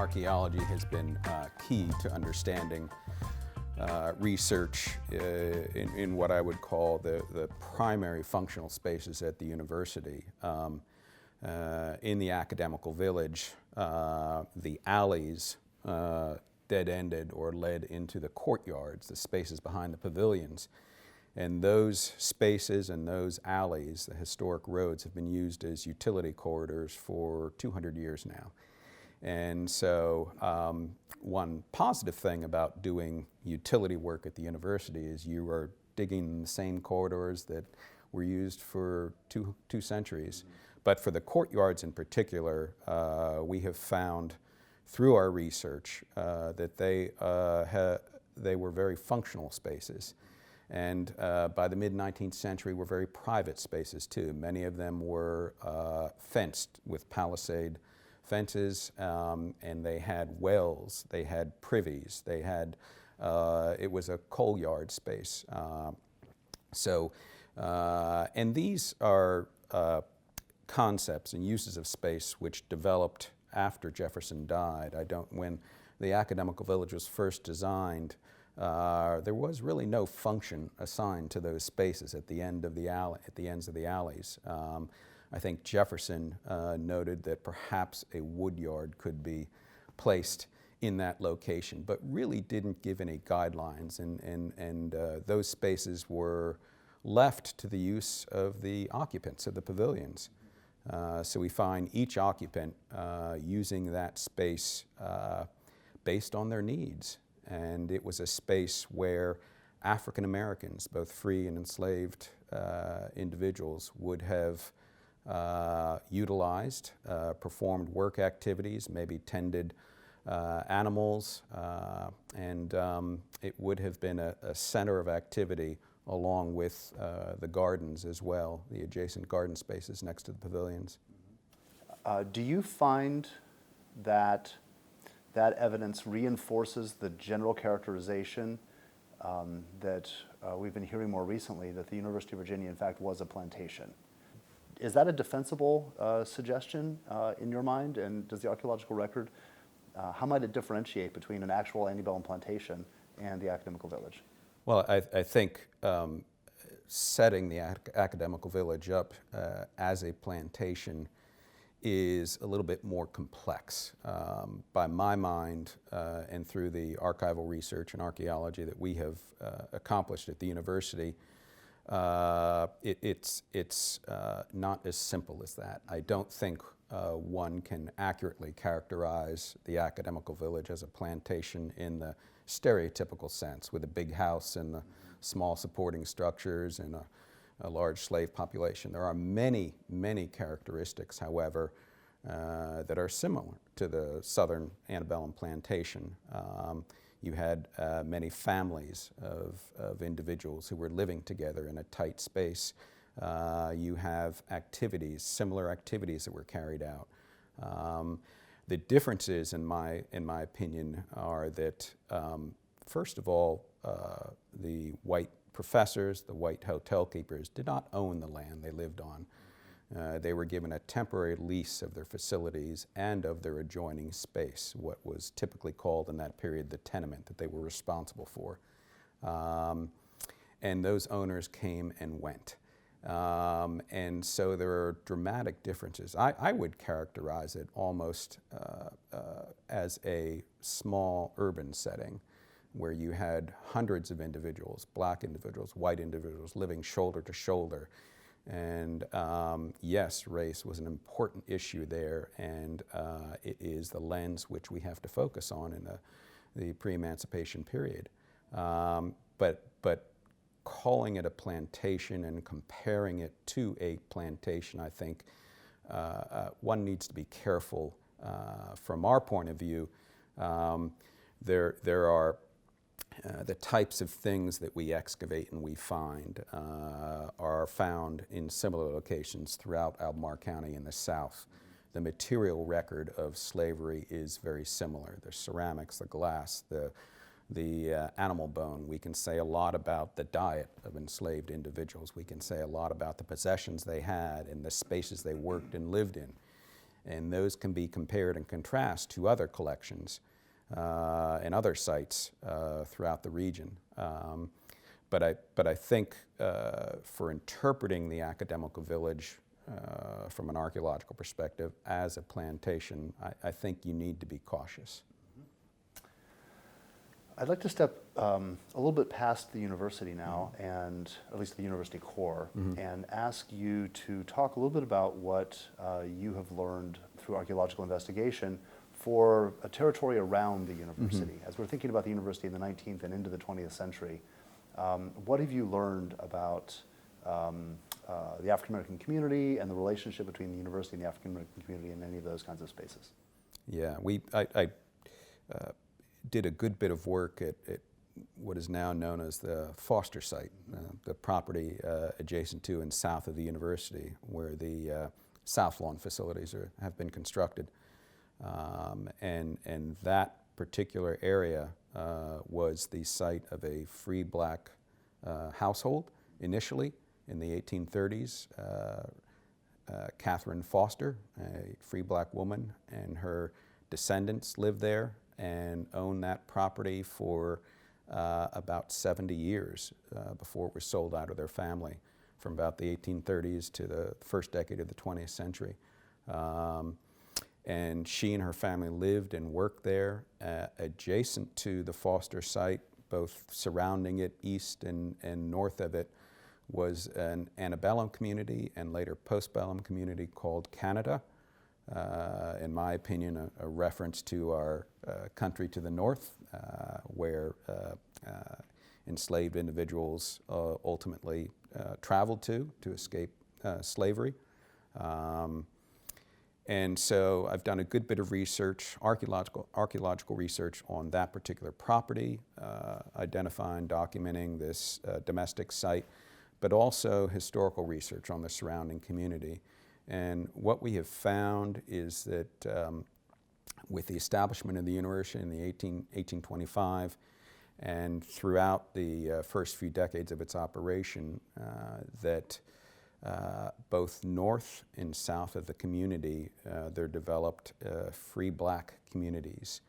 archaeology has been key to understanding research in what I would call the primary functional spaces at the university. In the academical village, the alleys dead-ended or led into the courtyards, the spaces behind the pavilions. And those spaces and those alleys, the historic roads, have been used as utility corridors for 200 years now. And so one positive thing about doing utility work at the university is you are digging the same corridors that were used for two centuries. Mm-hmm. But for the courtyards in particular, we have found through our research that they were very functional spaces. And by the mid-19th century were very private spaces too. Many of them were fenced with palisade fences, and they had wells, they had privies, they had, it was a coal yard space. And these are concepts and uses of space which developed after Jefferson died. When the academical village was first designed, there was really no function assigned to those spaces at the end of the alley, at the ends of the alleys. I think Jefferson noted that perhaps a wood yard could be placed in that location, but really didn't give any guidelines, and those spaces were left to the use of the occupants of the pavilions. So we find each occupant using that space based on their needs. And it was a space where African Americans, both free and enslaved individuals, would have utilized, performed work activities, maybe tended animals, and it would have been a center of activity along with the gardens as well, the adjacent garden spaces next to the pavilions. Do you find that evidence reinforces the general characterization that we've been hearing more recently, that the University of Virginia, in fact, was a plantation? Is that a defensible suggestion in your mind? And does the archaeological record, how might it differentiate between an actual antebellum plantation and the academical village? Well, I think setting the academical village up as a plantation is a little bit more complex. By my mind, and through the archival research and archaeology that we have accomplished at the university, it's not as simple as that. I don't think one can accurately characterize the academical village as a plantation in the stereotypical sense, with a big house and the small supporting structures and a large slave population. There are many, many characteristics, however, that are similar to the southern antebellum plantation. You had many families of individuals who were living together in a tight space. You have activities, similar activities that were carried out. The differences, in my opinion, are that, first of all, the white professors, the white hotel keepers, did not own the land they lived on. They were given a temporary lease of their facilities and of their adjoining space, what was typically called in that period the tenement that they were responsible for. And those owners came and went. And so there are dramatic differences. I would characterize it almost as a small urban setting where you had hundreds of individuals, black individuals, white individuals, living shoulder to shoulder. And yes, race was an important issue there, and it is the lens which we have to focus on in the pre-emancipation period. But calling it a plantation and comparing it to a plantation, I think one needs to be careful. From our point of view, there are the types of things that we excavate and we find are found in similar locations throughout Albemarle County in the South. The material record of slavery is very similar. The ceramics, the glass, the animal bone. We can say a lot about the diet of enslaved individuals. We can say a lot about the possessions they had and the spaces they worked and lived in. And those can be compared and contrasted to other collections and other sites throughout the region. But I think for interpreting the academical village from an archaeological perspective as a plantation, I think you need to be cautious. I'd like to step a little bit past the university now, and at least the university core, and ask you to talk a little bit about what you have learned through archaeological investigation for a territory around the university. As we're thinking about the university in the 19th and into the 20th century, what have you learned about the African American community and the relationship between the university and the African American community in any of those kinds of spaces? Yeah, I did a good bit of work at what is now known as the Foster site, the property adjacent to and south of the university, where the South Lawn facilities have been constructed. And that particular area was the site of a free black household initially in the 1830s. Catherine Foster, a free black woman, and her descendants lived there and owned that property for about 70 years before it was sold out of their family, from about the 1830s to the first decade of the 20th century. And she and her family lived and worked there adjacent to the Foster site, both surrounding it, east and north of it, was an antebellum community and later postbellum community called Canada. In my opinion, a reference to our country to the north, where enslaved individuals ultimately traveled to escape slavery. And so I've done a good bit of research, archaeological research on that particular property, identifying, documenting this domestic site, but also historical research on the surrounding community. And what we have found is that with the establishment of the university in the 1825 and throughout the first few decades of its operation, that both north and south of the community, there developed free black communities,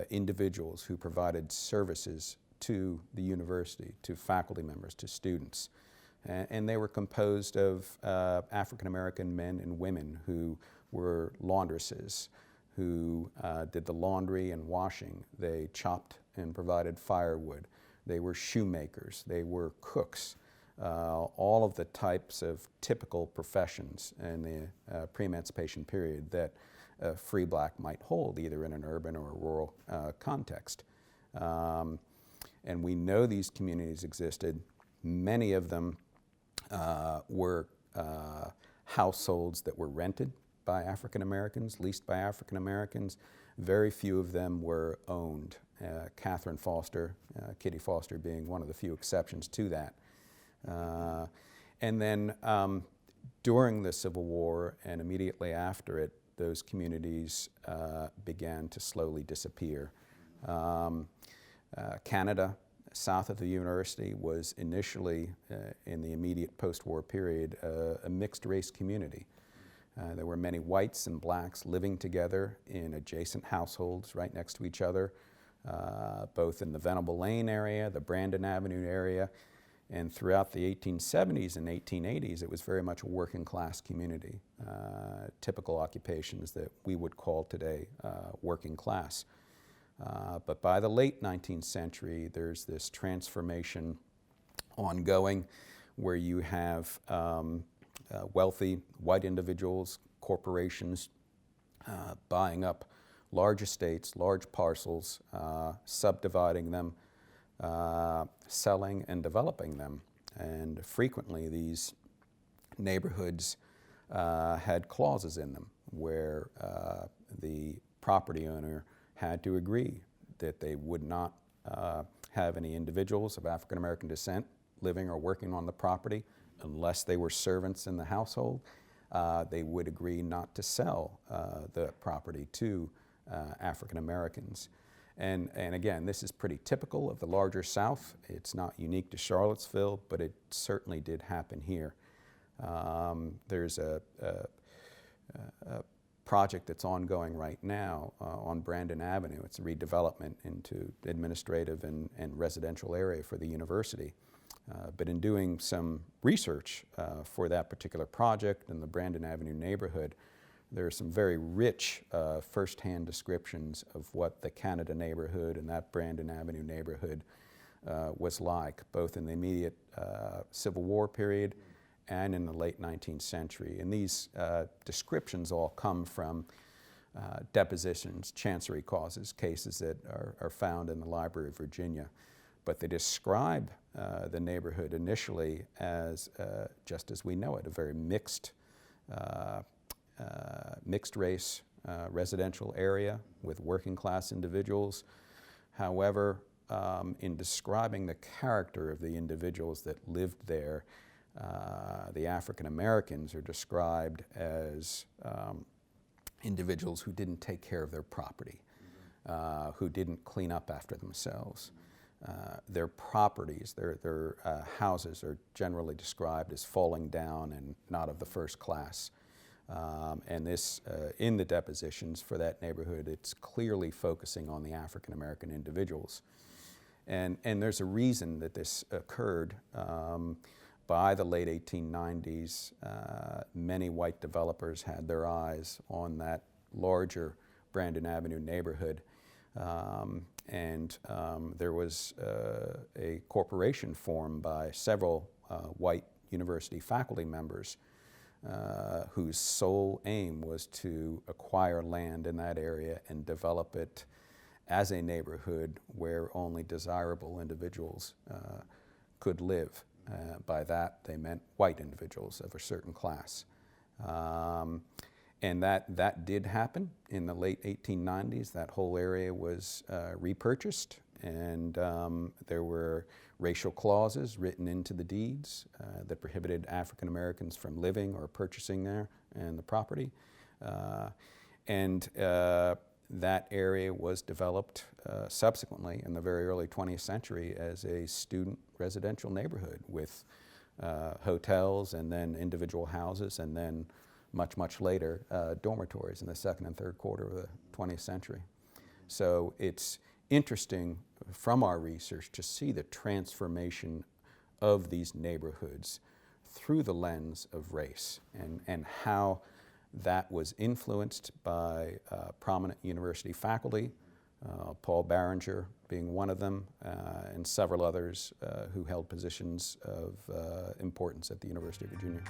individuals who provided services to the university, to faculty members, to students. And they were composed of African American men and women who were laundresses, who did the laundry and washing. They chopped and provided firewood. They were shoemakers. They were cooks. All of the types of typical professions in the pre-emancipation period that a free black might hold, either in an urban or a rural context. And we know these communities existed. Many of them were households that were rented by African Americans, leased by African Americans. Very few of them were owned. Catherine Foster, Kitty Foster being one of the few exceptions to that. And then during the Civil War and immediately after it, those communities began to slowly disappear. Canada, south of the university, was initially, in the immediate post-war period, a mixed-race community. There were many whites and blacks living together in adjacent households right next to each other, both in the Venable Lane area, the Brandon Avenue area, and throughout the 1870s and 1880s, it was very much a working class community, typical occupations that we would call today working class. But by the late 19th century, there's this transformation ongoing where you have wealthy white individuals, corporations buying up large estates, large parcels, subdividing them, selling and developing them. And frequently these neighborhoods had clauses in them where the property owner had to agree that they would not have any individuals of African American descent living or working on the property unless they were servants in the household. They would agree not to sell the property to African Americans. And again, this is pretty typical of the larger South. It's not unique to Charlottesville, but it certainly did happen here. There's a project that's ongoing right now on Brandon Avenue. It's a redevelopment into administrative and residential area for the university. But in doing some research for that particular project in the Brandon Avenue neighborhood, there are some very rich firsthand descriptions of what the Canada neighborhood and that Brandon Avenue neighborhood was like, both in the immediate Civil War period and in the late 19th century. And these descriptions all come from depositions, chancery causes, cases that are found in the Library of Virginia. But they describe the neighborhood initially as, just as we know it, a very mixed race residential area with working class individuals. However, in describing the character of the individuals that lived there, the African Americans are described as individuals who didn't take care of their property, who didn't clean up after themselves. Their properties, their houses are generally described as falling down and not of the first class. And this, in the depositions for that neighborhood, it's clearly focusing on the African American individuals. And there's a reason that this occurred. By the late 1890s, many white developers had their eyes on that larger Brandon Avenue neighborhood. There was a corporation formed by several white university faculty members whose sole aim was to acquire land in that area and develop it as a neighborhood where only desirable individuals could live. By that, they meant white individuals of a certain class. And that did happen in the late 1890s. That whole area was repurchased, and there were racial clauses written into the deeds that prohibited African Americans from living or purchasing there and the property. That area was developed subsequently in the very early 20th century as a student residential neighborhood with hotels and then individual houses, and then much later dormitories in the second and third quarter of the 20th century. So it's interesting from our research to see the transformation of these neighborhoods through the lens of race, and how that was influenced by prominent university faculty, Paul Barringer being one of them, and several others who held positions of importance at the University of Virginia.